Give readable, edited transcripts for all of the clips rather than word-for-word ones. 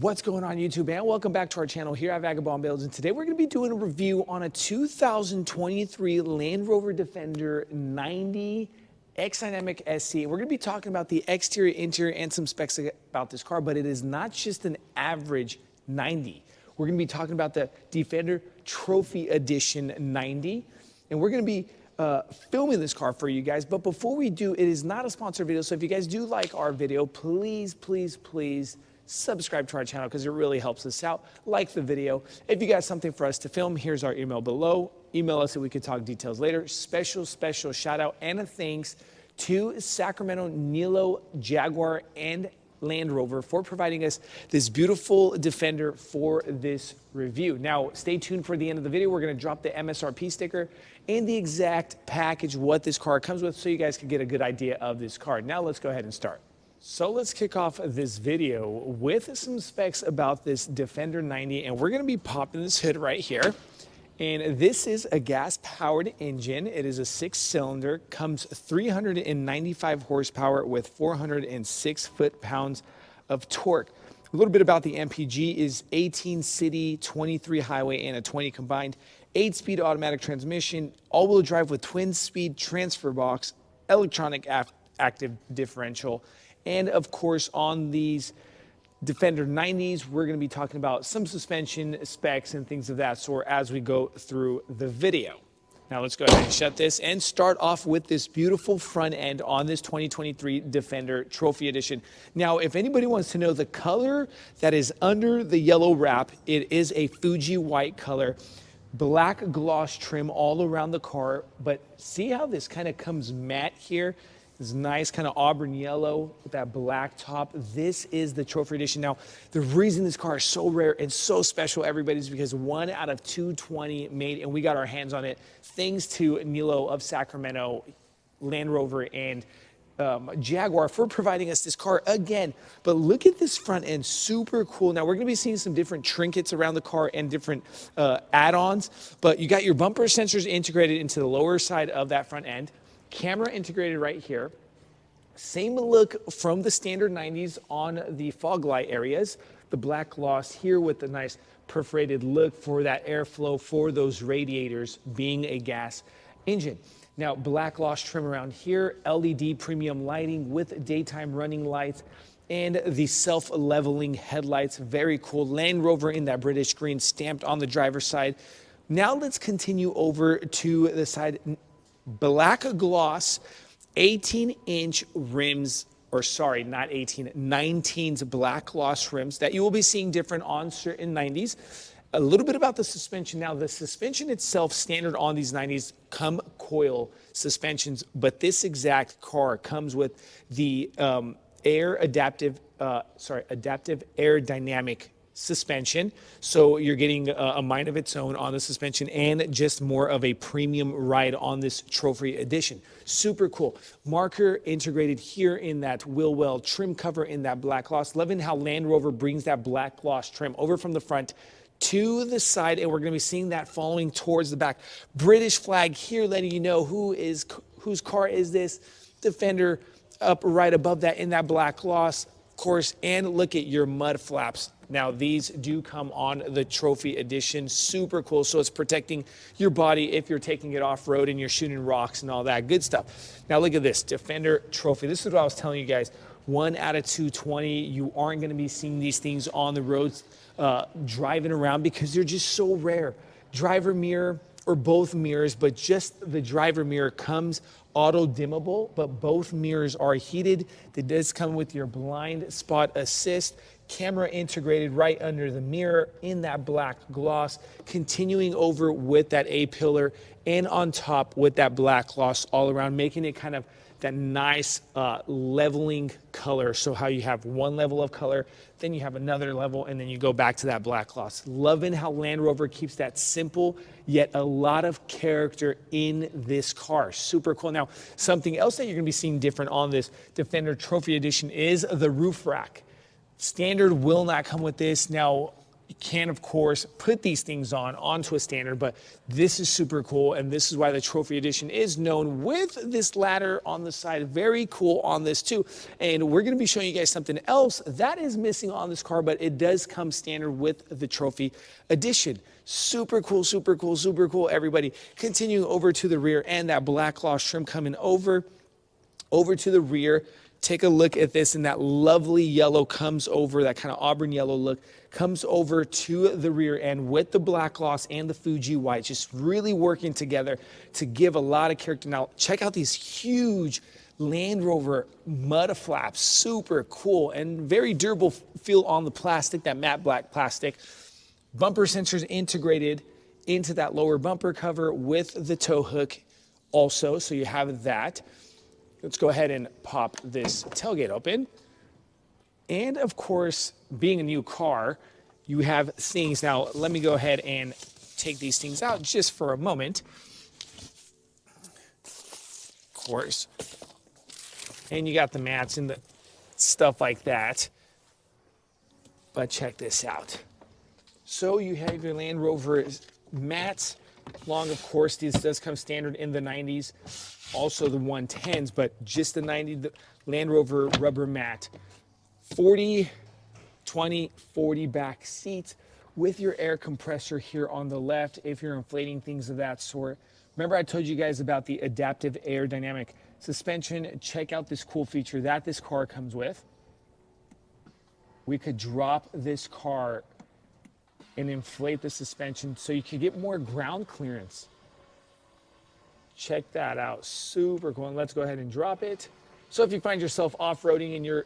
What's going on YouTube, man? Welcome back to our channel here at Vagabond Builds, and today we're going to be doing a review on a 2023 Land Rover Defender 90 X-Dynamic SC. We're going to be talking about the exterior, interior, and some specs about this car, but it is not just an average 90. We're going to be talking about the Defender Trophy Edition 90, and we're going to be filming this car for you guys. But before we do, it is not a sponsored video, so if you guys do like our video, please subscribe to our channel because it really helps us out. Like the video. If you got something for us to film, here's our email below. Email us so we could talk details later. Special shout out and a thanks to Sacramento, Nilo, Jaguar, and Land Rover for providing us this beautiful Defender for this review. Now, stay tuned for the end of the video. We're going to drop the MSRP sticker and the exact package, what this car comes with, so you guys can get a good idea of this car. Now, let's go ahead and start. So let's kick off this video with some specs about this Defender 90, and we're going to be popping this hood right here. And this is a gas-powered engine. It is a 6-cylinder, comes 395 horsepower with 406 foot-pounds of torque. A little bit about the MPG is 18 city, 23 highway, and a 20 combined. 8-speed automatic transmission, all-wheel drive with twin-speed transfer box, electronic active differential. And of course, on these Defender 90s, we're going to be talking about some suspension specs and things of that sort as we go through the video. Now let's go ahead and shut this and start off with this beautiful front end on this 2023 Defender Trophy Edition. Now, if anybody wants to know the color that is under the yellow wrap, it is a Fuji white color. Black gloss trim all around the car, but see how this kind of comes matte here? This nice kind of auburn yellow with that black top. This is the Trophy Edition. Now, the reason this car is so rare and so special, everybody, is because 1 out of 220 made, and we got our hands on it thanks to Nilo of Sacramento, Land Rover, and Jaguar for providing us this car again. But look at this front end, super cool. Now, we're going to be seeing some different trinkets around the car and different add-ons, but you got your bumper sensors integrated into the lower side of that front end. Camera integrated right here. Same look from the standard 90s on the fog light areas. The black gloss here with the nice perforated look for that airflow for those radiators being a gas engine. Now, black gloss trim around here, LED premium lighting with daytime running lights, and the self-leveling headlights. Very cool. Land Rover in that British green stamped on the driver's side. Now let's continue over to the side. Black gloss, 18-inch rims, or sorry, not 18, 19's black gloss rims that you will be seeing different on certain 90s. A little bit about the suspension. Now, the suspension itself, standard on these 90s, come coil suspensions, but this exact car comes with the adaptive aerodynamic suspension, so you're getting a mind of its own on the suspension and just more of a premium ride on this Trophy Edition. Super cool. Marker integrated here in that wheel well trim cover in that black gloss. Loving how Land Rover brings that black gloss trim over from the front to the side, and we're going to be seeing that following towards the back. British flag here letting you know whose car is this. Defender up right above that in that black gloss, of course, and look at your mud flaps. Now, these do come on the Trophy Edition. Super cool. So it's protecting your body if you're taking it off-road and you're shooting rocks and all that good stuff. Now, look at this Defender Trophy. This is what I was telling you guys. 1 out of 220. You aren't going to be seeing these things on the roads driving around because they're just so rare. Driver mirror or both mirrors, but just the driver mirror comes auto dimmable, but both mirrors are heated. It does come with your blind spot assist. Camera integrated right under the mirror in that black gloss, continuing over with that A-pillar and on top with that black gloss all around, making it kind of that nice leveling color. So how you have one level of color, then you have another level, and then you go back to that black gloss. Loving how Land Rover keeps that simple, yet a lot of character in this car. Super cool. Now, something else that you're going to be seeing different on this Defender Trophy Edition is the roof rack. Standard will not come with this. Now, can, of course, put these things onto a standard, but this is super cool, and this is why the Trophy Edition is known with this ladder on the side. Very cool on this too. And we're gonna be showing you guys something else that is missing on this car, but it does come standard with the Trophy Edition. Super cool, super cool, super cool, everybody. Continuing over to the rear, and that black gloss trim coming over to the rear. Take a look at this, and that lovely yellow comes over, that kind of auburn yellow look comes over to the rear end with the black gloss and the Fuji white, just really working together to give a lot of character. Now, check out these huge Land Rover mud flaps, super cool and very durable feel on the plastic, that matte black plastic. Bumper sensors integrated into that lower bumper cover with the tow hook also, so you have that. Let's go ahead and pop this tailgate open. And of course, being a new car, you have things. Now, let me go ahead and take these things out just for a moment. Of course. And you got the mats and the stuff like that. But check this out. So you have your Land Rover mats. Long, of course, this does come standard in the 90s. Also the 110s, but just the 90, the Land Rover rubber mat. 40, 20, 40 back seats with your air compressor here on the left if you're inflating things of that sort. Remember I told you guys about the adaptive aerodynamic suspension. Check out this cool feature that this car comes with. We could drop this car and inflate the suspension so you can get more ground clearance. Check that out, super cool. And let's go ahead and drop it. So if you find yourself off-roading and you're,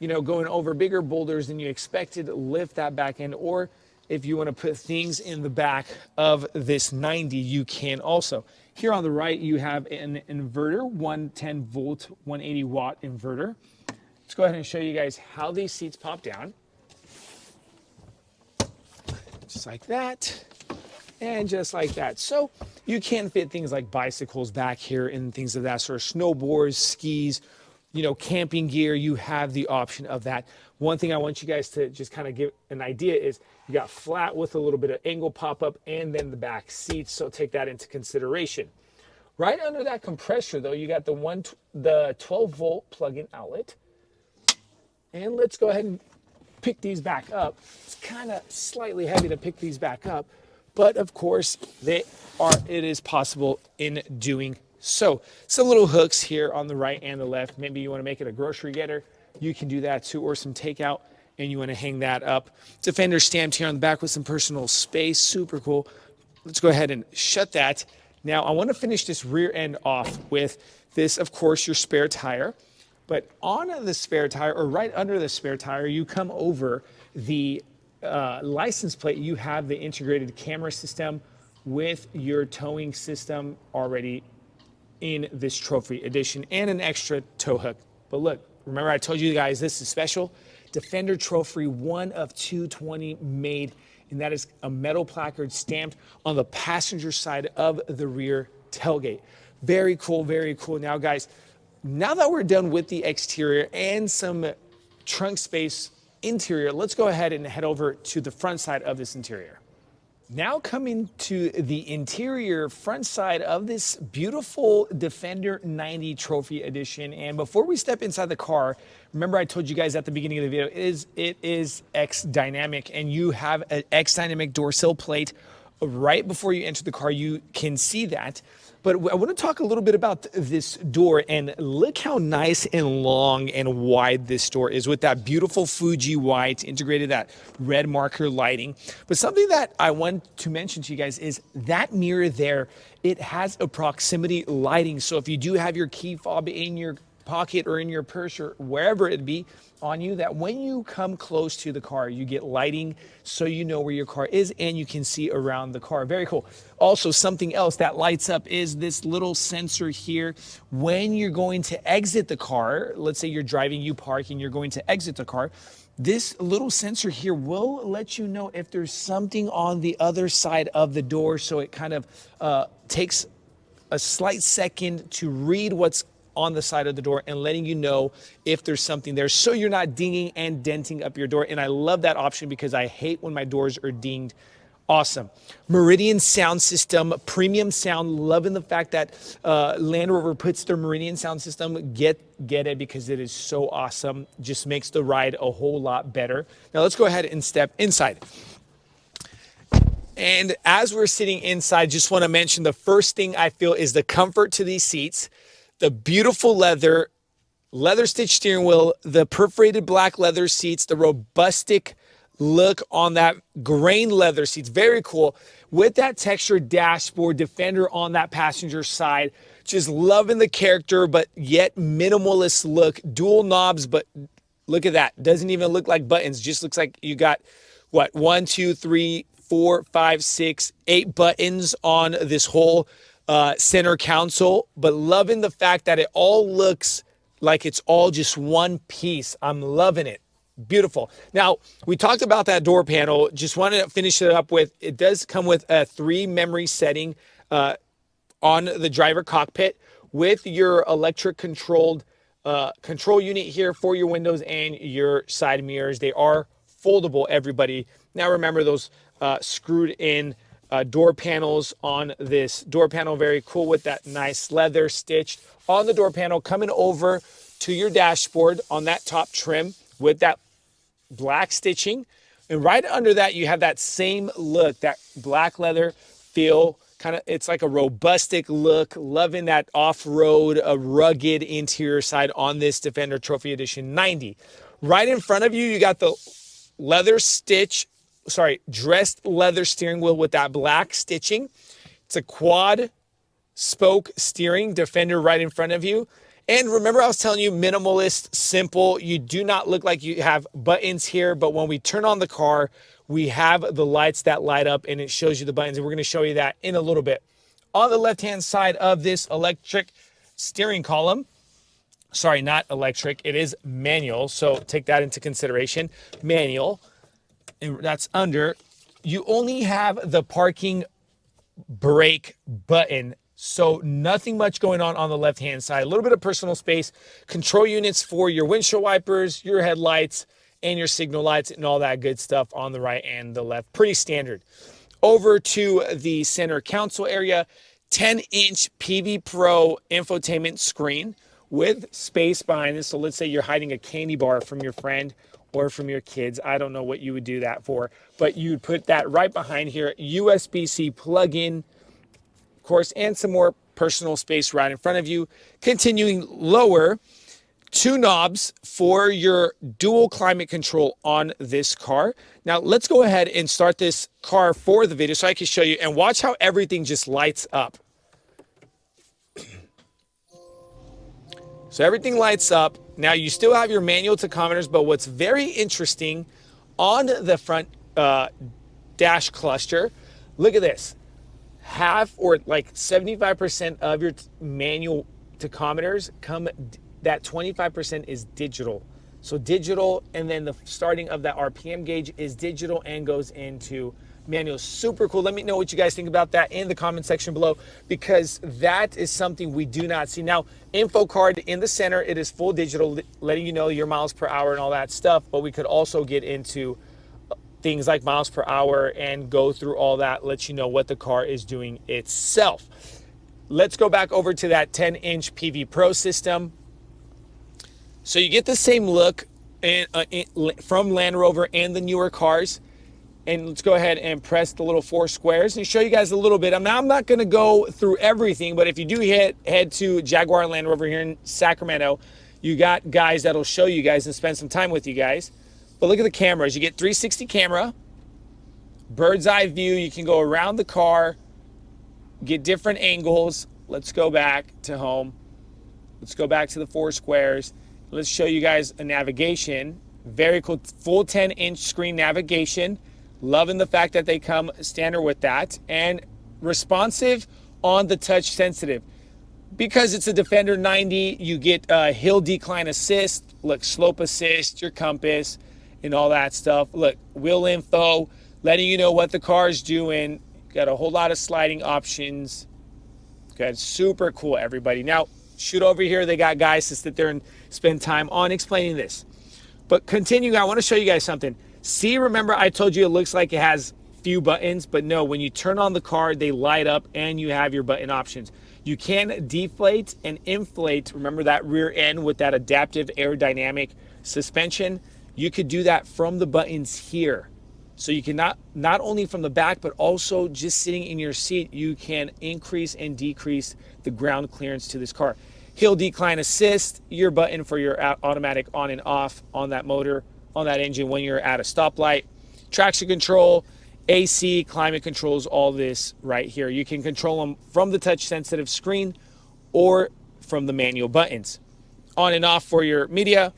going over bigger boulders than you expected, lift that back end. Or if you want to put things in the back of this 90, you can also. Here on the right, you have an inverter, 110 volt, 180 watt inverter. Let's go ahead and show you guys how these seats pop down. Just like that, and just like that. So you can fit things like bicycles back here and things of that sort, snowboards, skis, camping gear. You have the option of that. One thing I want you guys to just kind of give an idea is you got flat with a little bit of angle pop up and then the back seats. So take that into consideration. Right under that compressor though, you got the 12 volt plug-in outlet. And let's go ahead and pick these back up. It's kind of slightly heavy to pick these back up, but of course it is possible in doing so. Some little hooks here on the right and the left. Maybe you want to make it a grocery getter, you can do that too, or some takeout, and you want to hang that up. Defender stamped here on the back with some personal space, super cool. Let's go ahead and shut that. Now I want to finish this rear end off with this, of course, your spare tire. But on the spare tire, or right under the spare tire, you come over the license plate. You have the integrated camera system with your towing system already in this Trophy Edition and an extra tow hook. But look, remember I told you guys this is special. Defender Trophy, one of 220 made, and that is a metal placard stamped on the passenger side of the rear tailgate. Very cool, very cool. Now guys, now that we're done with the exterior and some trunk space interior, let's go ahead and head over to the front side of this interior. Now coming to the interior front side of this beautiful Defender 90 Trophy Edition. And before we step inside the car, remember I told you guys at the beginning of the video, it is X dynamic, and you have an X dynamic door sill plate right before you enter the car. You can see that. But I want to talk a little bit about this door, and look how nice and long and wide this door is with that beautiful Fuji white integrated, that red marker lighting. But something that I want to mention to you guys is that mirror there, it has a proximity lighting. So if you do have your key fob in your pocket or in your purse or wherever it be on you, that when you come close to the car, you get lighting so you know where your car is and you can see around the car. Very cool. Also, something else that lights up is this little sensor here. When you're going to exit the car, let's say you're driving, you park, and you're going to exit the car, this little sensor here will let you know if there's something on the other side of the door. So it kind of takes a slight second to read what's on the side of the door and letting you know if there's something there, so you're not dinging and denting up your door. And I love that option because I hate when my doors are dinged. Awesome. Meridian sound system, premium sound. Loving the fact that Land Rover puts their Meridian sound system. Get it, because it is so awesome. Just makes the ride a whole lot better. Now let's go ahead and step inside. And as we're sitting inside, just want to mention the first thing I feel is the comfort to these seats, the beautiful leather stitched steering wheel, the perforated black leather seats, the robustic look on that grain leather seats. Very cool. With that textured dashboard, Defender on that passenger side. Just loving the character, but yet minimalist look. Dual knobs, but look at that. Doesn't even look like buttons. Just looks like you got, what, 1, 2, 3, 4, 5, 6, 8 buttons on this whole center console. But loving the fact that it all looks like it's all just one piece. I'm loving it. Beautiful. Now, we talked about that door panel. Just wanted to finish it up with, it does come with a 3 memory setting on the driver cockpit with your electric controlled control unit here for your windows and your side mirrors. They are foldable, everybody. Now remember those screwed in door panels on this door panel. Very cool with that nice leather stitched on the door panel, coming over to your dashboard on that top trim with that black stitching. And right under that, you have that same look, that black leather feel. Kind of, it's like a robustic look. Loving that off-road, rugged interior side on this Defender Trophy Edition 90. Right in front of you, you got the dressed leather steering wheel with that black stitching. It's a quad spoke steering, Defender right in front of you. And remember, I was telling you, minimalist, simple. You do not look like you have buttons here, but when we turn on the car, we have the lights that light up and it shows you the buttons. And we're going to show you that in a little bit. On the left-hand side of this electric steering column, sorry, not electric, it is manual. So take that into consideration. Manual, and that's under. You only have the parking brake button. So nothing much going on the left-hand side. A little bit of personal space. Control units for your windshield wipers, your headlights, and your signal lights, and all that good stuff on the right and the left. Pretty standard. Over to the center console area. 10-inch PV Pro infotainment screen with space behind this. So let's say you're hiding a candy bar from your friend or from your kids. I don't know what you would do that for, but you'd put that right behind here. USB-C plug-in, course, and some more personal space right in front of you. Continuing lower, 2 knobs for your dual climate control on this car. Now let's go ahead and start this car for the video so I can show you, and watch how everything just lights up. So everything lights up. Now you still have your manual tachometers, but what's very interesting on the front dash cluster, look at this. Half, or like 75% of your manual tachometers come, that 25% is digital. So digital, and then the starting of that RPM gauge is digital and goes into manual. Super cool. Let me know what you guys think about that in the comment section below, because that is something we do not see. Now, info card in the center, it is full digital, letting you know your miles per hour and all that stuff, but we could also get into things like miles per hour and go through all that, let you know what the car is doing itself. Let's go back over to that 10-inch PV Pro system. So you get the same look from Land Rover and the newer cars. And let's go ahead and press the little 4 squares and show you guys a little bit. I'm not going to go through everything, but if you do head to Jaguar and Land Rover here in Sacramento, you got guys that'll show you guys and spend some time with you guys. But look at the cameras. You get 360 camera, bird's eye view. You can go around the car, get different angles. Let's go back to home. Let's go back to the 4 squares. Let's show you guys a navigation. Very cool, full 10-inch screen navigation. Loving the fact that they come standard with that. And responsive on the touch sensitive. Because it's a Defender 90, you get hill decline assist, look, slope assist, your compass, and all that stuff. Look, wheel info, letting you know what the car is doing. Got a whole lot of sliding options. Good, super cool, everybody. Now, shoot over here. They got guys to sit there and spend time on explaining this. But continuing, I want to show you guys something. See, remember I told you it looks like it has few buttons, but no, when you turn on the car, they light up and you have your button options. You can deflate and inflate. Remember that rear end with that adaptive aerodynamic suspension? You could do that from the buttons here. So you can not only from the back, but also just sitting in your seat, you can increase and decrease the ground clearance to this car. Hill decline assist, your button for your automatic on and off on that motor, on that engine when you're at a stoplight. Traction control, AC, climate controls, all this right here. You can control them from the touch sensitive screen or from the manual buttons. On and off for your media.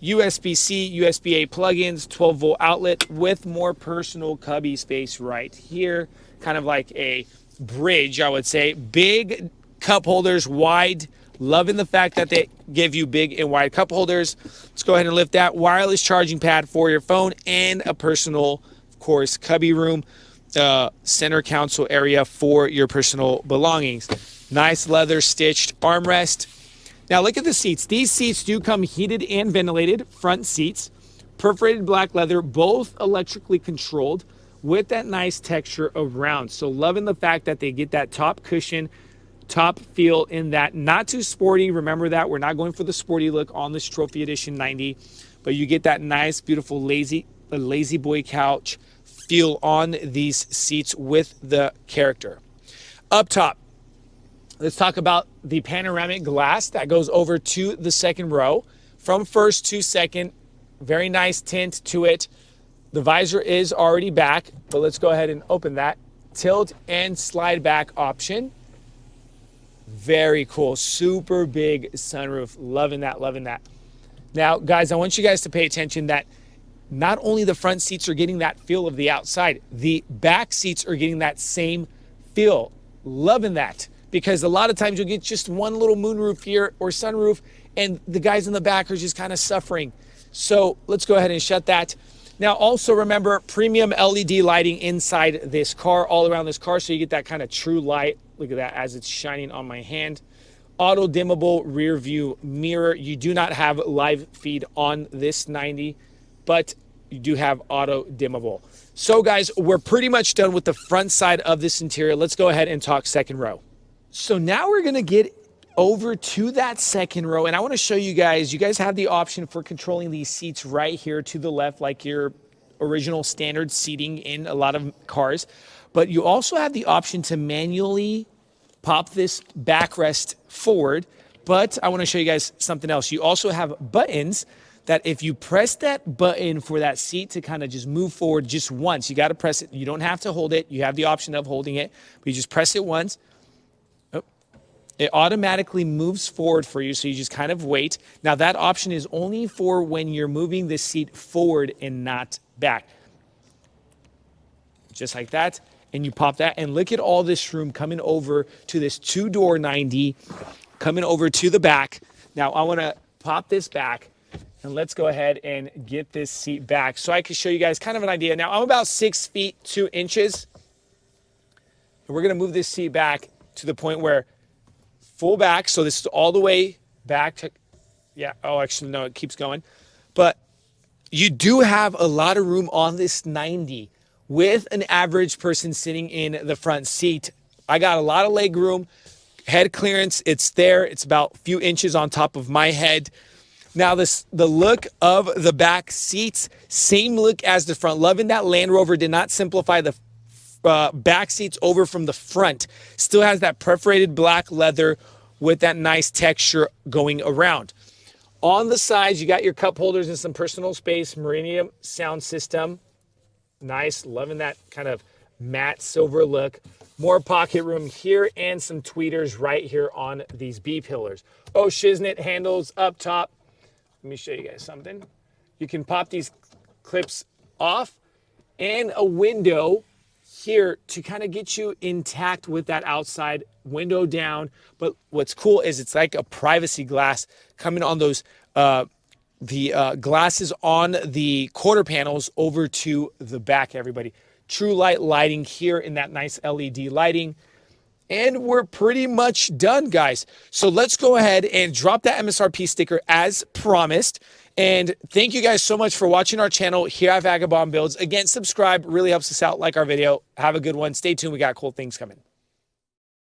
USB-C, USB-A plugins, 12-volt outlet with more personal cubby space right here. Kind of like a bridge, I would say. Big cup holders, wide. Loving the fact that they give you big and wide cup holders. Let's go ahead and lift that. Wireless charging pad for your phone and a personal, of course, cubby room. Center console area for your personal belongings. Nice leather stitched armrest. Now look at the seats. These seats do come heated and ventilated front seats, perforated black leather, both electrically controlled with that nice texture around. So loving the fact that they get that top cushion, top feel in that. Not too sporty. Remember that we're not going for the sporty look on this Trophy Edition 90, but you get that nice, beautiful lazy boy couch feel on these seats with the character. Up top, let's talk about the panoramic glass that goes over to the second row. From first to second, very nice tint to it. The visor is already back, but let's go ahead and open that. Tilt and slide back option. Very cool, super big sunroof. Loving that, loving that. Now, guys, I want you guys to pay attention that not only the front seats are getting that feel of the outside, the back seats are getting that same feel. Loving that. Because a lot of times you'll get just one little moonroof here or sunroof and the guys in the back are just kind of suffering. So let's go ahead and shut that. Now also remember premium LED lighting inside this car, all around this car, so you get that kind of true light. Look at that as it's shining on my hand. Auto dimmable rear view mirror. You do not have live feed on this 90, but you do have auto dimmable. So guys, we're pretty much done with the front side of this interior. Let's go ahead and talk second row. So now we're gonna get over to that second row, and I wanna show you guys have the option for controlling these seats right here to the left, like your original standard seating in a lot of cars. But you also have the option to manually pop this backrest forward. But I wanna show you guys something else. You also have buttons that if you press that button for that seat to kind of just move forward just once, you gotta press it. You don't have to hold it. You have the option of holding it, but you just press it once. It automatically moves forward for you, so you just kind of wait. Now that option is only for when you're moving the seat forward and not back. Just like that, and you pop that, and look at all this room coming over to this two-door 90, coming over to the back. Now I wanna pop this back, and let's go ahead and get this seat back so I can show you guys kind of an idea. Now I'm about 6 feet 2 inches, and we're gonna move this seat back to the point where full back, so this is all the way back to, yeah, oh, actually, no, it keeps going. But you do have a lot of room on this 90 with an average person sitting in the front seat. I got a lot of leg room, head clearance, it's there. It's about a few inches on top of my head. Now the look of the back seats, same look as the front. Loving that Land Rover did not simplify the back seats over from the front. Still has that perforated black leather with that nice texture going around. On the sides, you got your cup holders and some personal space. Meridian sound system. Nice, loving that kind of matte silver look. More pocket room here and some tweeters right here on these B pillars. Oh, shiznit handles up top. Let me show you guys something. You can pop these clips off and a window here to kind of get you intact with that outside window down. But what's cool is it's like a privacy glass coming on those glasses on the quarter panels over to the back, everybody. True light lighting here in that nice LED lighting. And we're pretty much done, guys. So let's go ahead and drop that MSRP sticker as promised. And thank you guys so much for watching our channel here at Vagabond Builds. Again, subscribe, really helps us out. Like our video. Have a good one. Stay tuned. We got cool things coming.